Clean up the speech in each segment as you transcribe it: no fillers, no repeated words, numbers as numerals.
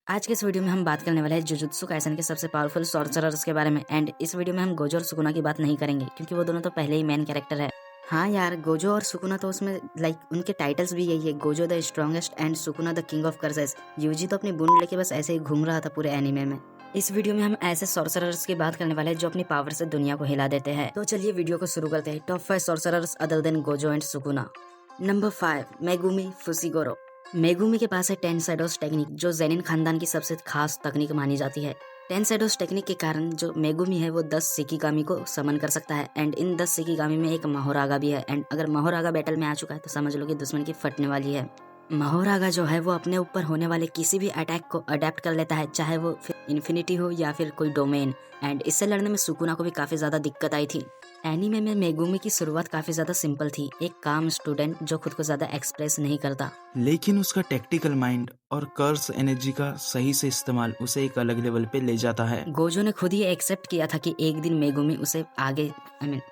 आज के इस वीडियो में हम बात करने वाले हैं जुजुत्सु काइसन के सबसे पावरफुल सॉर्सरर्स के बारे में। एंड इस वीडियो में हम गोजो और सुकुना की बात नहीं करेंगे क्योंकि वो दोनों तो पहले ही मेन कैरेक्टर है। हाँ यार, गोजो और सुकुना तो उसमें उनके टाइटल्स भी यही है, Gojo the strongest and Sukuna the king of curses. Yuji तो अपनी बूंद लेके बस ऐसे ही घूम रहा था पूरे एनीमे में। इस वीडियो में हम ऐसे सॉर्सरर्स की बात करने वाले हैं जो अपनी पावर से दुनिया को हिला देते हैं। तो चलिए वीडियो को शुरू करते हैं। Top 5 sorcerers other than Gojo and Sukuna. Number 5, Megumi Fushiguro. Megumi के पास है 10 शैडोज टेक्निक, जो जेनिन खानदान की सबसे खास तकनीक मानी जाती है। 10 शैडोज टेक्निक के कारण जो मेगुमी है वो 10 शिकिगामी को समन कर सकता है। एंड इन 10 शिकिगामी में एक महोरागा भी है। एंड अगर महोरागा बैटल में आ चुका है तो समझ लो कि दुश्मन की फटने वाली है। महोरागा जो है वो अपने ऊपर होने वाले किसी भी अटैक को अडेप्ट कर लेता है, चाहे वो फिर इन्फिनिटी हो या फिर कोई डोमेन। एंड इससे लड़ने में सुकुना को भी काफी ज्यादा दिक्कत आई थी। एनीमे में मेगुमी की शुरुआत काफी ज्यादा सिंपल थी, एक काम स्टूडेंट जो खुद को ज्यादा एक्सप्रेस नहीं करता। लेकिन उसका टैक्टिकल माइंड और कर्स एनर्जी का सही से इस्तेमाल उसे एक अलग लेवल पे ले जाता है। गोजो ने खुद ही एक्सेप्ट किया था कि एक दिन मेगुमी उसे आगे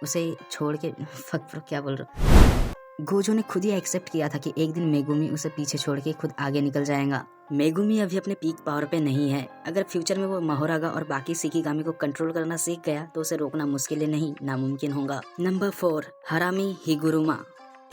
उसे छोड़ के क्या बोल रहा हूँ। गोजो ने खुद ही एक्सेप्ट किया था कि एक दिन मेगुमी उसे पीछे छोड़ के खुद आगे निकल जाएगा। मेगुमी अभी अपने पीक पावर पे नहीं है। अगर फ्यूचर में वो महोरागा और बाकी शिकिगामी को कंट्रोल करना सीख गया तो उसे रोकना मुश्किल नहीं, नामुमकिन होगा। नंबर 4, हरामी हिगुरुमा।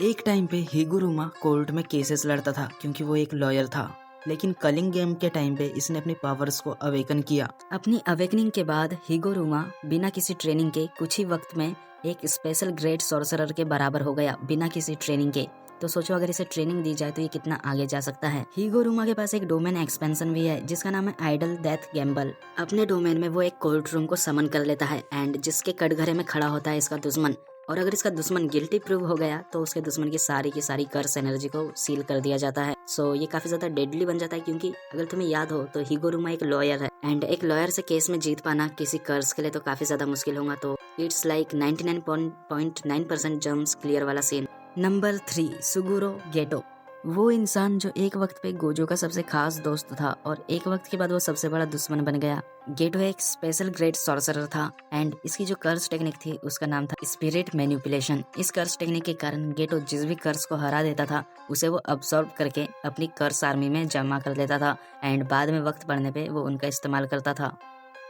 एक टाइम पे हिगुरुमा कोर्ट में केसेस लड़ता था क्योंकि वो एक लॉयर था। लेकिन कलिंग गेम के टाइम पे इसने अपनी पावर्स को अवेकन किया। अपनी अवेकनिंग के बाद हिगुरुमा बिना किसी ट्रेनिंग के कुछ ही वक्त में एक स्पेशल ग्रेड सॉर्सरर के बराबर हो गया, बिना किसी ट्रेनिंग के। तो सोचो अगर इसे ट्रेनिंग दी जाए तो ये कितना आगे जा सकता है। हिगुरुमा के पास एक डोमेन एक्सपेंशन भी है जिसका नाम है आइडल डेथ गैम्बल। अपने डोमेन में वो एक कोर्ट रूम को समन कर लेता है एंड जिसके कटघरे में खड़ा होता है इसका दुश्मन। और अगर इसका दुश्मन गिल्टी प्रूव हो गया तो उसके दुश्मन की सारी कर्स एनर्जी को सील कर दिया जाता है। सो ये काफी ज्यादा डेडली बन जाता है क्योंकि अगर तुम्हें याद हो तो हिगुरुमा एक लॉयर है एंड एक लॉयर से केस में जीत पाना किसी कर्स के लिए तो काफी ज्यादा मुश्किल होगा। तो इट्स लाइक 99.9% जम्स क्लियर वाला सीन। नंबर 3, सुगुरो गेटो। वो इंसान जो एक वक्त पे गोजो का सबसे खास दोस्त था और एक वक्त के बाद वो सबसे बड़ा दुश्मन बन गया। गेटो एक स्पेशल ग्रेड सॉर्सरर था एंड इसकी जो कर्स टेक्निक थी उसका नाम था स्पिरिट मैनिपुलेशन। इस कर्स टेक्निक के कारण गेटो जिस भी कर्स को हरा देता था उसे वो अब्सॉर्ब करके अपनी कर्स आर्मी में जमा कर देता था एंड बाद में वक्त पड़ने पे वो उनका इस्तेमाल करता था।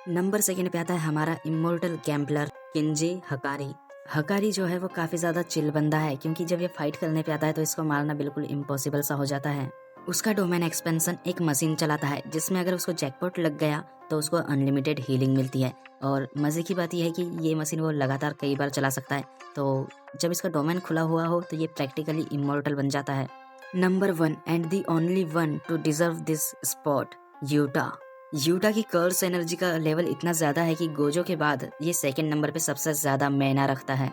नंबर 2 पे आता है हमारा इमोर्टल गैम्बलर किंजी हकारी। हकारी जो है वो काफी ज्यादा चिल बंदा है क्योंकि जब ये फाइट करने पे आता है तो इसको मारना बिल्कुल इम्पॉसिबल सा हो जाता है। उसका डोमेन एक्सपेंशन एक मशीन चलाता है जिसमें अगर उसको जैकपॉट लग गया तो उसको अनलिमिटेड हीलिंग मिलती है। और मजे की बात यह है कि ये मशीन वो लगातार कई बार चला सकता है। तो जब इसका डोमेन खुला हुआ हो तो ये प्रैक्टिकली इमोर्टल बन जाता है। Number 1 and the only one two deserve this spot, Utah. Utah की कर्स एनर्जी का लेवल इतना ज्यादा है कि गोजो के बाद ये सेकंड नंबर पे सबसे ज्यादा मैना रखता है।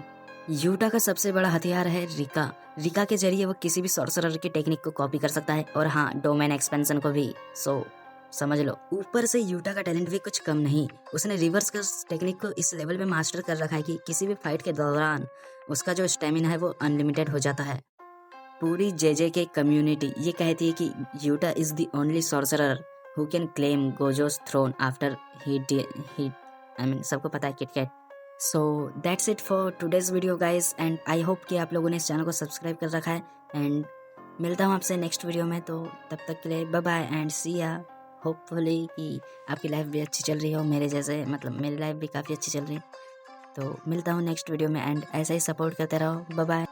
यूटा का सबसे बड़ा हथियार है रिका। रिका के जरिए वो किसी भी सॉर्सरर की टेक्निक को कॉपी कर सकता है और हाँ, डोमेन एक्सपेंशन को भी। सो समझ लो, ऊपर से यूटा का टैलेंट भी कुछ कम नहीं। उसने रिवर्स कर्स टेक्निक को इस लेवल पे मास्टर कर रखा है कि किसी भी फाइट के दौरान उसका जो स्टेमिना है वो अनलिमिटेड हो जाता है। पूरी जेजे के कम्युनिटी ये कहती है कि Utah is the only sorcerer who can claim Gojo's throne after सबको पता है KitKat. So that's it for today's video guys and I hope कि आप लोगों ने इस चैनल को सब्सक्राइब कर रखा है एंड मिलता हूँ आपसे नेक्स्ट वीडियो में। तो तब तक के लिए बाय बाय एंड सी या। होपफुली कि आपकी लाइफ भी अच्छी चल रही हो मेरे जैसे, मतलब मेरी लाइफ भी काफ़ी अच्छी चल रही है। तो मिलता हूँ नेक्स्ट वीडियो में एंड ऐसा ही सपोर्ट करते रहो। Bye bye.